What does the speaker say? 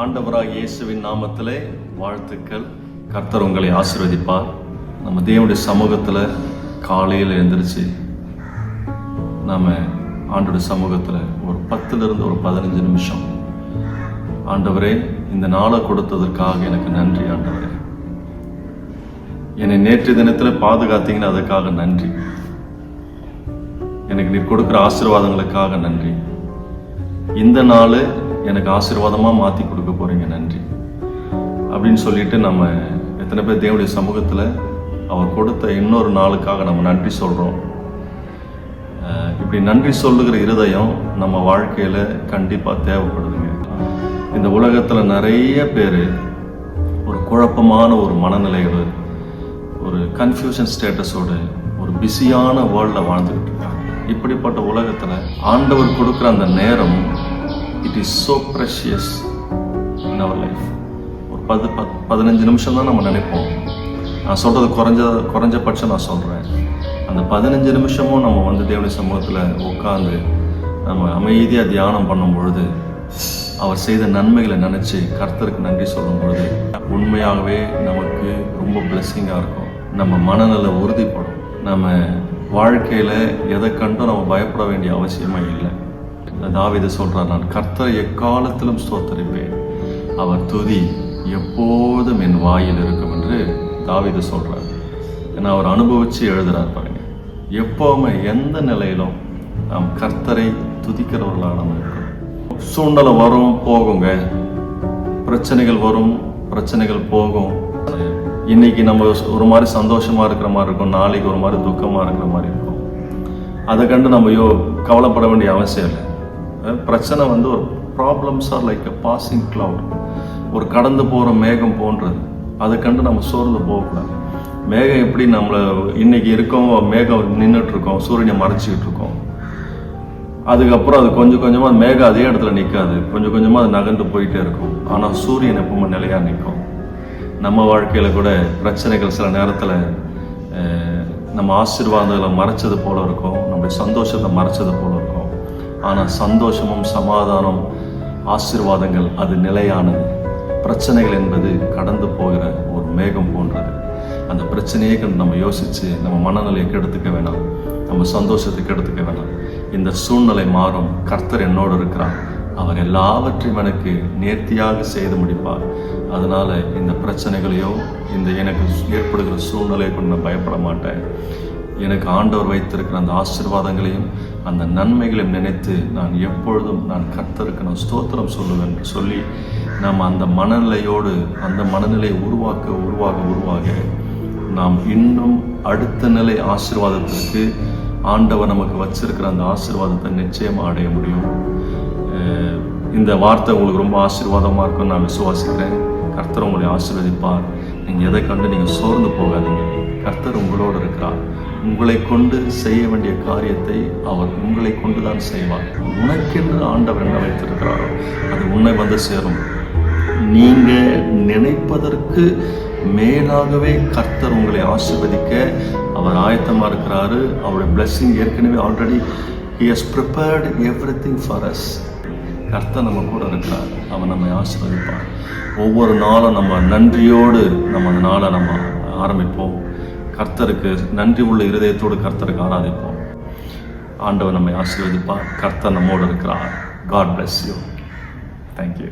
ஆண்டவராக இயேசுவின் நாமத்திலே வாழ்த்துக்கள். கர்த்தர் உங்களை ஆசீர்வதிப்பார். நம்ம தேவனுடைய சமூகத்தில் காலையில் எழுந்திரிச்சு நாம் ஆண்டோடைய சமூகத்தில் ஒரு 10 ஒரு 15 நிமிஷம், ஆண்டவரே இந்த நாளை கொடுத்ததற்காக எனக்கு நன்றி. ஆண்டவரே என்னை நேற்று தினத்தில் பாதுகாத்தீங்கன்னு அதுக்காக நன்றி. எனக்கு நீர் கொடுக்குற ஆசீர்வாதங்களுக்காக நன்றி. இந்த நாள் எனக்கு ஆசீர்வாதமாக மாற்றி கொடுக்க போறீங்க, நன்றி அப்படின்னு சொல்லிட்டு நம்ம எத்தனை பேர் தேவனுடைய சமூகத்தில் அவர் கொடுத்த இன்னொரு நாளுக்காக நம்ம நன்றி சொல்கிறோம். இப்படி நன்றி சொல்லுகிற இருதயம் நம்ம வாழ்க்கையில் கண்டிப்பாக தேவைப்படுதுங்க. இந்த உலகத்தில் நிறைய பேர் ஒரு குழப்பமான ஒரு மனநிலையோடு, ஒரு கன்ஃபியூஷன் ஸ்டேட்டஸோடு, ஒரு பிஸியான வேர்ல்டில் வாழ்ந்துக்கிட்டு இருக்காங்க. இப்படிப்பட்ட உலகத்தில் ஆண்டவர் கொடுக்குற அந்த நேரம், it is so precious in our life. ஒரு 15 நிமிஷம் தான் நம்ம நினைப்போம். நான் சொல்கிறது குறைஞ்சபட்சம் நான் சொல்கிறேன். அந்த 15 நிமிஷமும் நம்ம தேவனுடைய சமூகத்தில் உட்காந்து நம்ம அமைதியாக தியானம் பண்ணும் பொழுது, அவர் செய்த நன்மைகளை நினச்சி கர்த்தருக்கு நன்றி சொல்லும் பொழுது உண்மையாகவே நமக்கு ரொம்ப பிளெஸ்ஸிங்காக இருக்கும். நம்ம மனநல உறுதிப்படும். நம்ம வாழ்க்கையில் எதை கண்டும் நம்ம பயப்பட வேண்டிய அவசியமே இல்லை. தாவீது சொல்றார், நான் கர்த்தரை எக்காலத்திலும் ஸ்தோத்தரிப்பேன், அவர் துதி எப்போதும் என் வாயில் இருக்கும் என்று தாவீது சொல்றார். ஏன்னா அவர் அனுபவிச்சு எழுதுறார் பாருங்க. எப்பவுமே எந்த நிலையிலும் நாம் கர்த்தரை துதிக்கிறவர்களாக நம்ம இருக்கணும். சூழ்நிலை வரும் போகுங்க, பிரச்சனைகள் வரும், பிரச்சனைகள் போகும். இன்னைக்கு நம்ம ஒரு மாதிரி சந்தோஷமா இருக்கிற மாதிரி இருக்கும், நாளைக்கு ஒரு மாதிரி துக்கமா இருக்கிற மாதிரி இருக்கும். அதை கண்டு நம்ம கவலைப்பட வேண்டிய அவசியம் இல்லை. பிரச்சனை ஒரு problems are like a passing cloud, ஒரு கடந்து போகிற மேகம் போன்றது. அதை கண்டு நம்ம சோர்ந்து போகக்கூடாது. மேகம் எப்படி நம்மளை இன்னைக்கு இருக்கோம், மேகம் நின்றுட்டு இருக்கோம், சூரியனை மறைச்சிக்கிட்டு இருக்கோம். அதுக்கப்புறம் அது கொஞ்சம் கொஞ்சமாக மேகம் அதே இடத்துல நிற்காது, கொஞ்சம் கொஞ்சமாக அது நகர்ந்து போயிட்டே இருக்கும். ஆனால் சூரியன் எப்பவுமே நிலையாக நிற்கும். நம்ம வாழ்க்கையில் கூட பிரச்சனைகள் சில நேரத்தில் நம்ம ஆசீர்வாதங்களை மறைச்சது போல இருக்கும், நம்முடைய சந்தோஷத்தை மறைச்சது போல இருக்கும். ஆனால் சந்தோஷமும் சமாதானம், ஆசீர்வாதங்கள் அது நிலையானது. பிரச்சனைகள் என்பது கடந்து போகிற ஒரு மேகம் போன்றது. அந்த பிரச்சனையை கண்டு நம்ம யோசித்து நம்ம மனநிலையை கெடுத்துக்க வேணாம், நம்ம சந்தோஷத்தை கெடுத்துக்க வேணாம். இந்த சூழ்நிலை மாறும், கர்த்தர் என்னோடு இருக்கிறார், அவர் எல்லாவற்றையும் எனக்கு நேர்த்தியாக செய்து முடிப்பார். அதனால இந்த பிரச்சனைகளையோ இந்த எனக்கு ஏற்படுகிற சூழ்நிலையை கொண்டு நான் பயப்பட மாட்டேன். எனக்கு ஆண்டவர் வைத்திருக்கிற அந்த ஆசீர்வாதங்களையும் அந்த நன்மைகளையும் நினைத்து நான் எப்பொழுதும் நான் கர்த்தருக்கு நான் ஸ்தோத்திரம் சொல்லுவேன் என்று சொல்லி நாம் அந்த மனநிலையோடு, அந்த மனநிலையை உருவாக நாம் இன்னும் அடுத்த நிலை ஆசீர்வாதத்திற்கு ஆண்டவர் நமக்கு வச்சிருக்கிற அந்த ஆசீர்வாதத்தை நிச்சயமாக அடைய முடியும். இந்த வார்த்தை உங்களுக்கு ரொம்ப ஆசீர்வாதமாக இருக்கும்னு நான் விசுவாசிக்கிறேன். கர்த்தர் உங்களை ஆசீர்வதிப்பார். நீங்கள் எதை கண்டு நீங்கள் சோர்ந்து போகாதீங்க. கர்த்தர் உங்களோடு இருக்கிறார். உங்களை கொண்டு செய்ய வேண்டிய காரியத்தை அவர் உங்களை கொண்டு தான் செய்வார். உனக்கென்று ஆண்டவர் என்ன வைத்திருக்கிறாரோ அது உன்னை சேரும். நீங்க நினைப்பதற்கு மேலாகவே கர்த்தர் உங்களை ஆசீர்வதிக்க அவர் ஆயத்தமாக இருக்கிறாரு. அவருடைய பிளெஸிங் ஏற்கனவே already he has prepared everything for us. கர்த்தர் நம்ம கூட இருக்கிறார். அவன் நம்மை ஆசீர்வதிப்பார். ஒவ்வொரு நாளும் நம்ம நன்றியோடு நம்ம அந்த நாளை நம்ம ஆரம்பிப்போம். கர்த்தருக்கு நன்றி உள்ள இருதயத்தோடு கர்த்தருக்கு ஆராதிப்போம். ஆண்டவர் நம்மை ஆசீர்வதிப்பார். கர்த்தர் நம்மோடு இருக்கிறார். God bless you. Thank you.